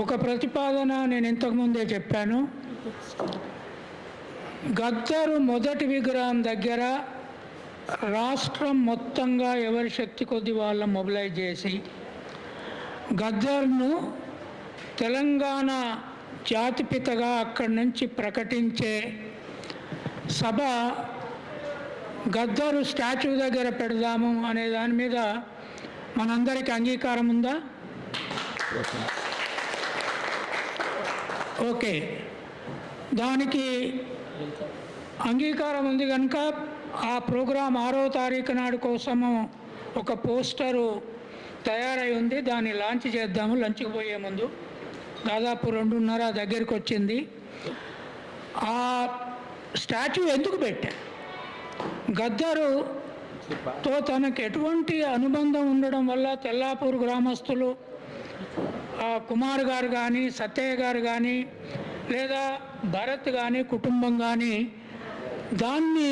ఒక ప్రతిపాదన నేను ఇంతకుముందే చెప్పాను. గద్దరు మొదటి విగ్రహం దగ్గర రాష్ట్రం మొత్తంగా ఎవరి శక్తి కొద్ది వాళ్ళ మొబిలైజ్ చేసి గద్దర్ను తెలంగాణ జాతిపితగా అక్కడి నుంచి ప్రకటించే సభ గద్దరు స్టాచ్యూ దగ్గర పెడదాము అనే దాని మీద మనందరికీ అంగీకారం ఉందా? ఓకే, దానికి అంగీకారం ఉంది కనుక ఆ ప్రోగ్రాం 6వ తారీఖు నాడు కోసము ఒక పోస్టరు తయారై ఉంది. దాన్ని లాంచ్ చేద్దాము. లంచ్కి పోయే ముందు దాదాపు 2:30 దగ్గరికి వచ్చింది. ఆ స్టాచ్యూ ఎందుకు పెట్టా? గద్దరుతో తనకు ఎటువంటి అనుబంధం ఉండడం వల్ల తెల్లాపూర్ గ్రామస్తులు కుమార్ గారు కానీ, సత్తయ్య గారు కానీ, లేదా భరత్ కానీ, కుటుంబం కానీ దాన్ని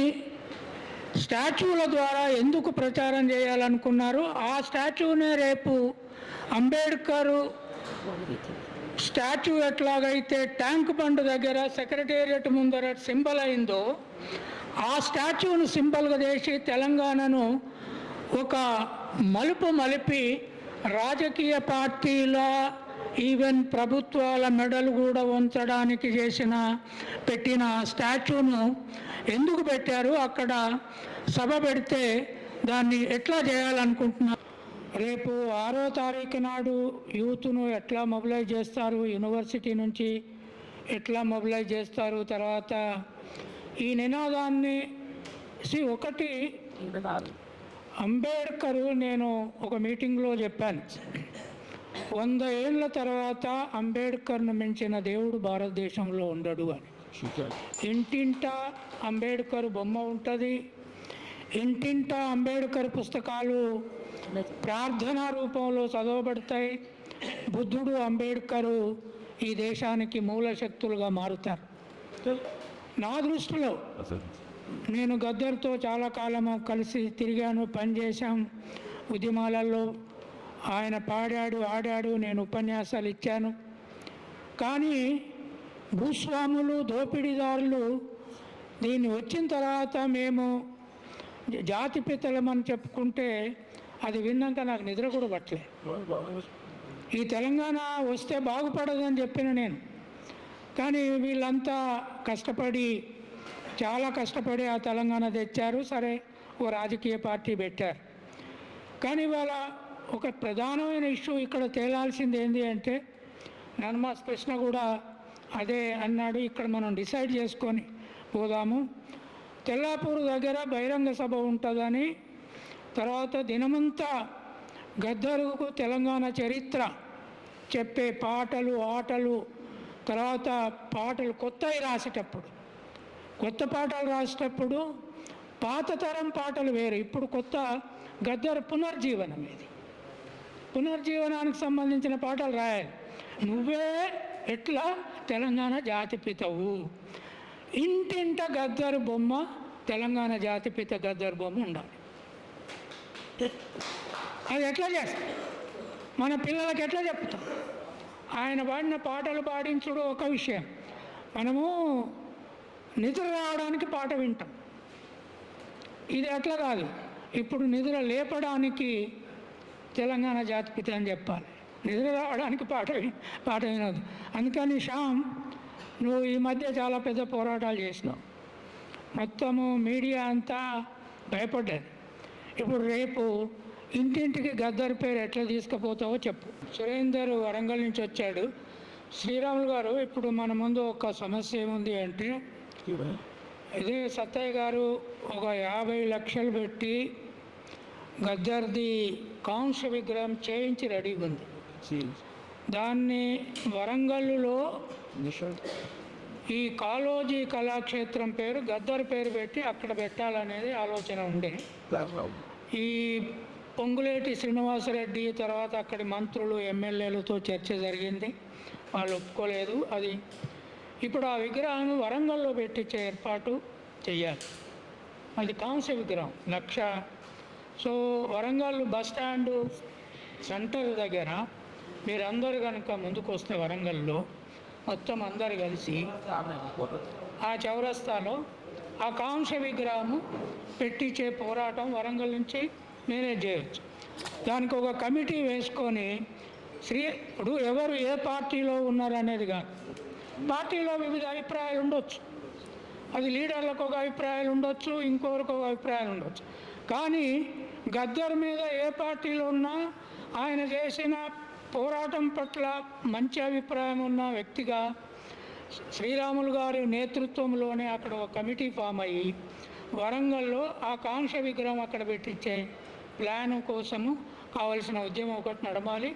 స్టాచ్యూల ద్వారా ఎందుకు ప్రచారం చేయాలనుకున్నారు? ఆ స్టాచ్యూనే రేపు అంబేద్కర్ స్టాచ్యూ ఎట్లాగైతే ట్యాంక్ బండ్ దగ్గర సెక్రటేరియట్ ముందర సింబల్ అయిందో ఆ స్టాచ్యూను సింబల్గా చేసి తెలంగాణను ఒక మలిపి రాజకీయ పార్టీల ఈవెన్ ప్రభుత్వాల మెడలు కూడా ఉంచడానికి పెట్టిన స్టాచ్యూను ఎందుకు పెట్టారు? అక్కడ సభ పెడితే దాన్ని ఎట్లా చేయాలనుకుంటున్నారు? రేపు 6వ తారీఖు నాడు యూత్ను ఎట్లా మొబిలైజ్ చేస్తారు, యూనివర్సిటీ నుంచి ఎట్లా మొబిలైజ్ చేస్తారు, తర్వాత ఈ నినాదాన్ని ఒకటి అంబేద్కర్, నేను ఒక మీటింగ్లో చెప్పాను, 100 ఏళ్ళ తర్వాత అంబేద్కర్ను మించిన దేవుడు భారతదేశంలో ఉండడు అని. ఇంటింటా అంబేద్కర్ బొమ్మ ఉంటుంది, ఇంటింటా అంబేద్కర్ పుస్తకాలు ప్రార్థనా రూపంలో చదవబడతాయి. బుద్ధుడు, అంబేద్కర్ ఈ దేశానికి మూల శక్తులుగా మారుతారు. నా దృష్టిలో నేను గద్దర్తో చాలా కాలం కలిసి తిరిగాను, పనిచేశాం, ఉద్యమాలలో ఆయన పాడాడు, ఆడాడు, నేను ఉపన్యాసాలు ఇచ్చాను. కానీ భూస్వాములు, దోపిడీదారులు దీన్ని వచ్చిన తర్వాత మేము జాతిపితలమని చెప్పుకుంటే అది విన్నాక నాకు నిద్ర కూడా పట్టలే. ఈ తెలంగాణ వస్తే బాగుపడదని చెప్పిన నేను. కానీ వీళ్ళంతా చాలా కష్టపడి ఆ తెలంగాణ తెచ్చారు. సరే, ఓ రాజకీయ పార్టీ పెట్టారు. కానీ వాళ్ళ ఒక ప్రధానమైన ఇష్యూ ఇక్కడ తేలాల్సింది ఏంటి అంటే, నర్మాస్ కృష్ణ కూడా అదే అన్నాడు, ఇక్కడ మనం డిసైడ్ చేసుకొని పోదాము. తెల్లాపూర్ దగ్గర బహిరంగ సభ ఉంటుందని, తర్వాత దినమంతా గద్దరుకు తెలంగాణ చరిత్ర చెప్పే పాటలు, ఆటలు, తర్వాత పాటలు కొత్తవి కొత్త పాటలు రాసేటప్పుడు పాత తరం పాటలు వేరు, ఇప్పుడు కొత్త గద్దరు పునర్జీవనం, ఇది పునర్జీవనానికి సంబంధించిన పాటలు రాయాలి. నువ్వే ఎట్లా తెలంగాణ జాతిపితవు, ఇంటింట గద్దరు బొమ్మ, తెలంగాణ జాతిపిత గద్దరు బొమ్మ ఉండాలి. అది ఎట్లా చేస్తాం? మన పిల్లలకి ఎట్లా చెప్తాం? ఆయన పాడిన పాటలు పాడించుడు ఒక విషయం, మనము నిద్ర రావడానికి పాట వింటాం. ఇది అట్లా కాదు. ఇప్పుడు నిద్ర లేపడానికి తెలంగాణ జాతిపిత అని చెప్పాలి, నిద్ర రావడానికి పాట వినదు. అందుకని శ్యామ్, నువ్వు ఈ మధ్య చాలా పెద్ద పోరాటాలు చేసినావు, మొత్తము మీడియా అంతా భయపడ్డది. ఇప్పుడు రేపు ఇంటింటికి గద్దర్ పేరు ఎట్లా తీసుకుపోతావో చెప్పు. సురేందర్ వరంగల్ నుంచి వచ్చాడు. శ్రీరాములు గారు, ఇప్పుడు మన ముందు ఒక సమస్య ఏముంది అంటే, ఇదే సత్తయ్య గారు ఒక 50 లక్షలు పెట్టి గద్దర్ది కాంస్య విగ్రహం చేయించి రెడీగా ఉంది. దాన్ని వరంగల్లో ఈ కాళోజీ కళాక్షేత్రం పేరు గద్దర్ పేరు పెట్టి అక్కడ పెట్టాలనేది ఆలోచన ఉండే. ఈ పొంగులేటి శ్రీనివాసరెడ్డి తర్వాత అక్కడి మంత్రులు, ఎమ్మెల్యేలతో చర్చ జరిగింది, వాళ్ళు ఒప్పుకోలేదు. అది ఇప్పుడు ఆ విగ్రహాన్ని వరంగల్లో పెట్టించే ఏర్పాటు చెయ్యాలి. అది కాంస్య విగ్రహం 1,00,000. So Warangal bus stand centre దగ్గర మీరందరూ కనుక ముందుకు వస్తే వరంగల్లో మొత్తం అందరు కలిసి ఆ చౌరస్తాలో ఆ కాంస్య విగ్రహము పెట్టించే పోరాటం వరంగల్ నుంచి మేనేజ్ చేయవచ్చు. దానికి ఒక కమిటీ వేసుకొని ఇప్పుడు ఎవరు ఏ పార్టీలో ఉన్నారనేది కాదు, పార్టీలో వివిధ అభిప్రాయాలు ఉండొచ్చు, అది లీడర్లకు ఒక అభిప్రాయాలు ఉండొచ్చు, ఇంకొకరికి ఒక అభిప్రాయాలు ఉండొచ్చు. కానీ గద్దర్ మీద ఏ పార్టీలో ఉన్నా ఆయన చేసిన పోరాటం పట్ల మంచి అభిప్రాయం ఉన్న వ్యక్తిగా శ్రీరాములు గారి నేతృత్వంలోనే అక్కడ ఒక కమిటీ ఫామ్ అయ్యి వరంగల్లో ఆ కాంస్య విగ్రహం అక్కడ పెట్టించే ప్లాన్ కోసము కావలసిన ఉద్యమం ఒకటి నడమాలి.